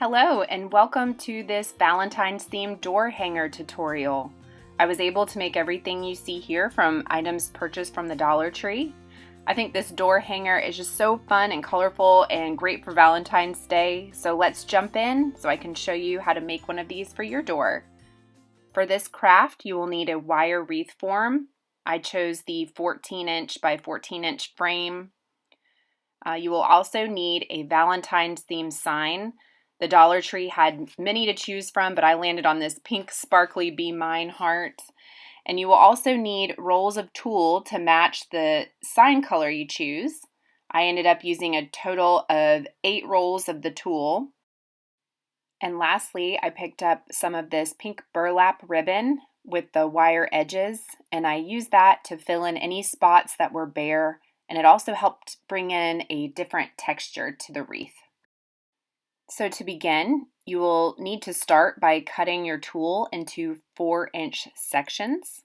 Hello and welcome to this Valentine's themed door hanger tutorial. I was able to make everything you see here from items purchased from the Dollar Tree. I think this door hanger is just so fun and colorful and great for Valentine's Day. So let's jump in so I can show you how to make one of these for your door. For this craft, you will need a wire wreath form. I chose the 14-inch by 14-inch frame. You will also need a Valentine's themed sign. The Dollar Tree had many to choose from, but I landed on this pink sparkly Be Mine heart. And you will also need rolls of tulle to match the sign color you choose. I ended up using a total of 8 rolls of the tulle. And lastly, I picked up some of this pink burlap ribbon with the wire edges, and I used that to fill in any spots that were bare, and it also helped bring in a different texture to the wreath. So to begin, you will need to start by cutting your tulle into 4-inch sections.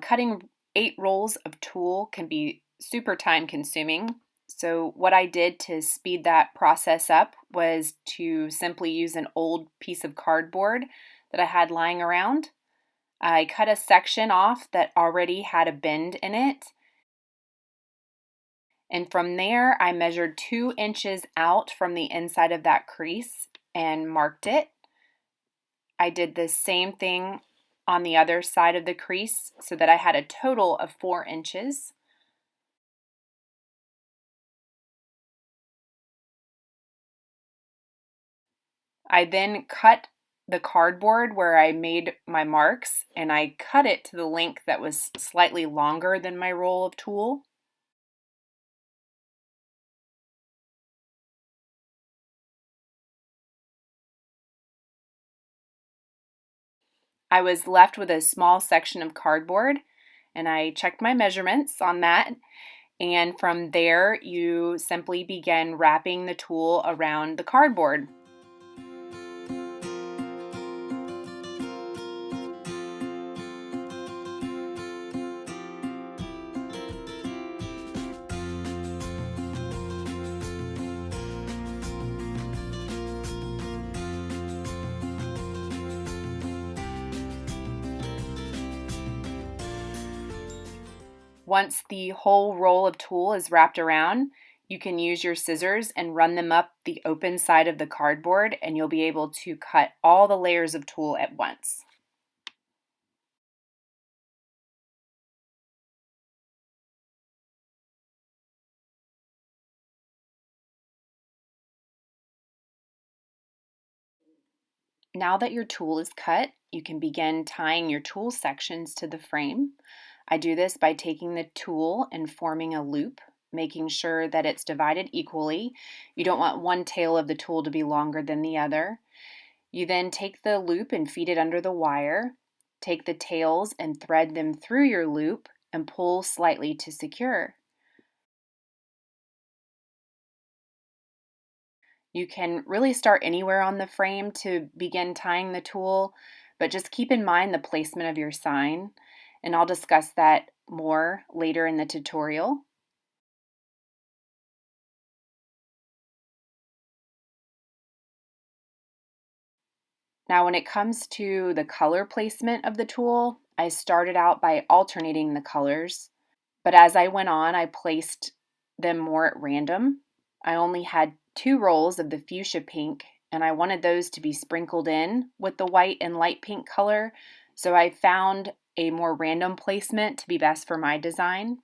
Cutting 8 rolls of tulle can be super time consuming. So what I did to speed that process up was to simply use an old piece of cardboard that I had lying around. I cut a section off that already had a bend in it. And from there, I measured 2 inches out from the inside of that crease and marked it. I did the same thing on the other side of the crease so that I had a total of 4 inches. I then cut the cardboard where I made my marks, and I cut it to the length that was slightly longer than my roll of tulle. I was left with a small section of cardboard, and I checked my measurements on that. And from there, you simply begin wrapping the tulle around the cardboard. Once the whole roll of tulle is wrapped around, you can use your scissors and run them up the open side of the cardboard, and you'll be able to cut all the layers of tulle at once. Now that your tulle is cut, you can begin tying your tulle sections to the frame. I do this by taking the tulle and forming a loop, making sure that it's divided equally. You don't want one tail of the tulle to be longer than the other. You then take the loop and feed it under the wire. Take the tails and thread them through your loop and pull slightly to secure. You can really start anywhere on the frame to begin tying the tulle, but just keep in mind the placement of your sign, and I'll discuss that more later in the tutorial. Now, when it comes to the color placement of the tulle, I started out by alternating the colors, but as I went on, I placed them more at random. I only had 2 rolls of the fuchsia pink, and I wanted those to be sprinkled in with the white and light pink color, so I found a more random placement to be best for my design.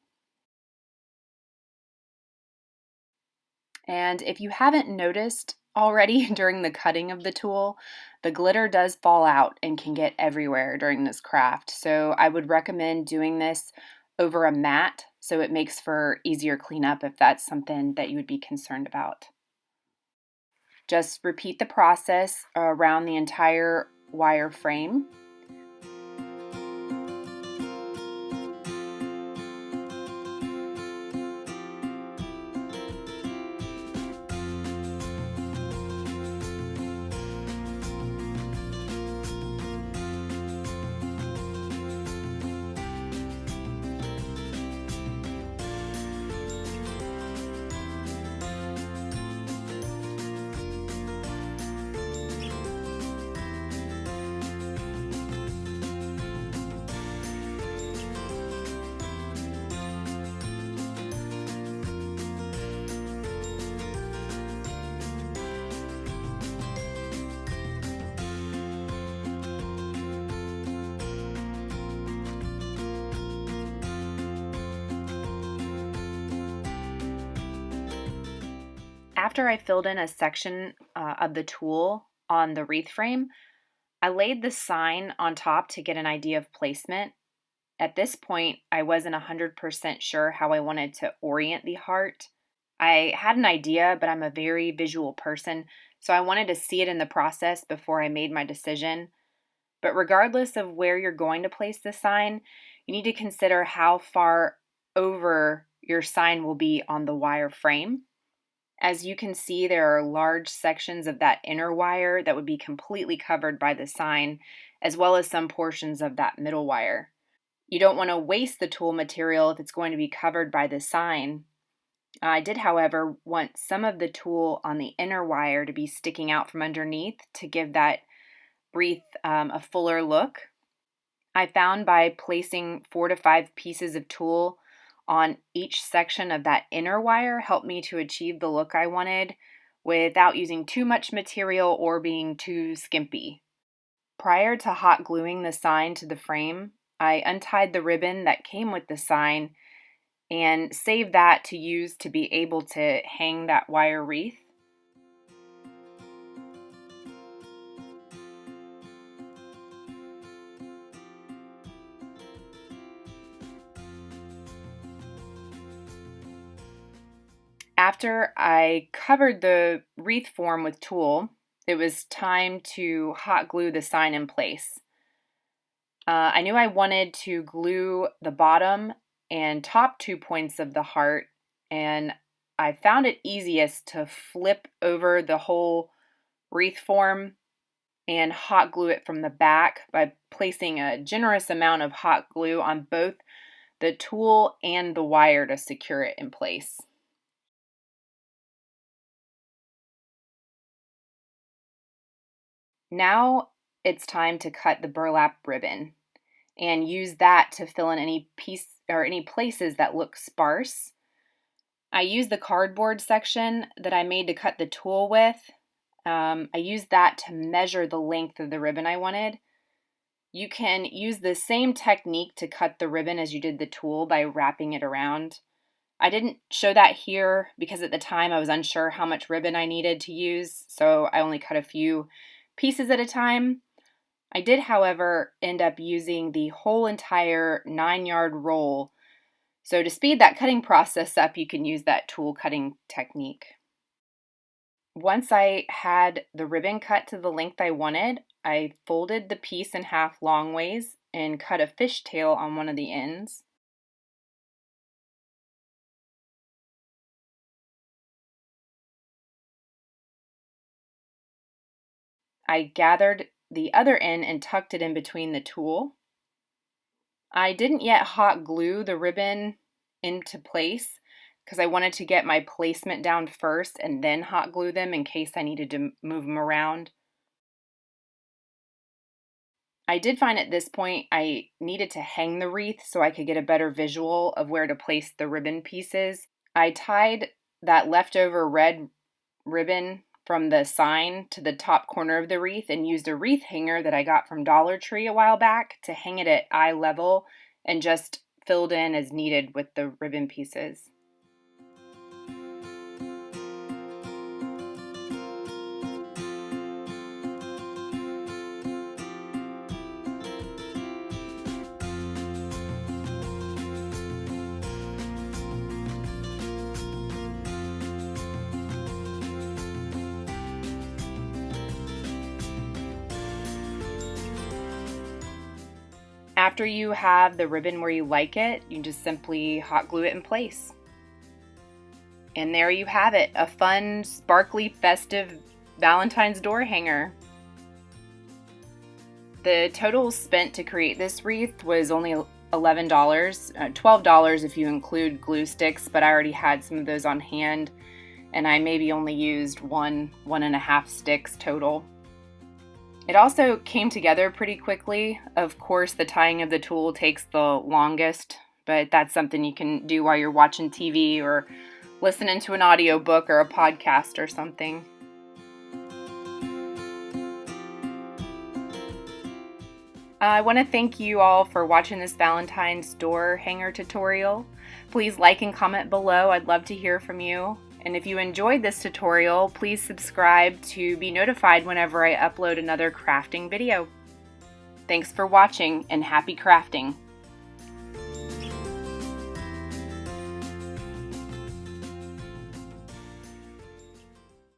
And if you haven't noticed already during the cutting of the tulle, the glitter does fall out and can get everywhere during this craft. So I would recommend doing this over a mat so it makes for easier cleanup if that's something that you would be concerned about. Just repeat the process around the entire wire frame. After I filled in a section of the tulle on the wreath frame, I laid the sign on top to get an idea of placement. At this point, I wasn't 100% sure how I wanted to orient the heart. I had an idea, but I'm a very visual person, so I wanted to see it in the process before I made my decision. But regardless of where you're going to place the sign, you need to consider how far over your sign will be on the wire frame. As you can see, there are large sections of that inner wire that would be completely covered by the sign, as well as some portions of that middle wire. You don't want to waste the tulle material if it's going to be covered by the sign. I did, however, want some of the tulle on the inner wire to be sticking out from underneath to give that wreath a fuller look. I found by placing 4 to 5 pieces of tulle on each section of that inner wire helped me to achieve the look I wanted without using too much material or being too skimpy. Prior to hot gluing the sign to the frame, I untied the ribbon that came with the sign and saved that to use to be able to hang that wire wreath. After I covered the wreath form with tulle, it was time to hot glue the sign in place. I knew I wanted to glue the bottom and top 2 points of the heart, and I found it easiest to flip over the whole wreath form and hot glue it from the back by placing a generous amount of hot glue on both the tulle and the wire to secure it in place. Now it's time to cut the burlap ribbon and use that to fill in any piece or any places that look sparse. I used the cardboard section that I made to cut the tulle with. I used that to measure the length of the ribbon I wanted. You can use the same technique to cut the ribbon as you did the tulle by wrapping it around. I didn't show that here because at the time I was unsure how much ribbon I needed to use, so I only cut a few pieces at a time. I did, however, end up using the whole entire 9-yard roll. So to speed that cutting process up, you can use that tulle cutting technique. Once I had the ribbon cut to the length I wanted, I folded the piece in half long ways and cut a fishtail on one of the ends. I gathered the other end and tucked it in between the tulle. I didn't yet hot glue the ribbon into place because I wanted to get my placement down first and then hot glue them in case I needed to move them around. I did find at this point I needed to hang the wreath so I could get a better visual of where to place the ribbon pieces. I tied that leftover red ribbon from the sign to the top corner of the wreath and used a wreath hanger that I got from Dollar Tree a while back to hang it at eye level and just filled in as needed with the ribbon pieces. After you have the ribbon where you like it, you just simply hot glue it in place. And there you have it, a fun, sparkly, festive Valentine's door hanger. The total spent to create this wreath was only $11, $12 if you include glue sticks, but I already had some of those on hand, and I maybe only used one and a half sticks total. It also came together pretty quickly. Of course, the tying of the tulle takes the longest, but that's something you can do while you're watching TV or listening to an audiobook or a podcast or something. I want to thank you all for watching this Valentine's door hanger tutorial. Please like and comment below. I'd love to hear from you. And if you enjoyed this tutorial, please subscribe to be notified whenever I upload another crafting video. Thanks for watching and happy crafting!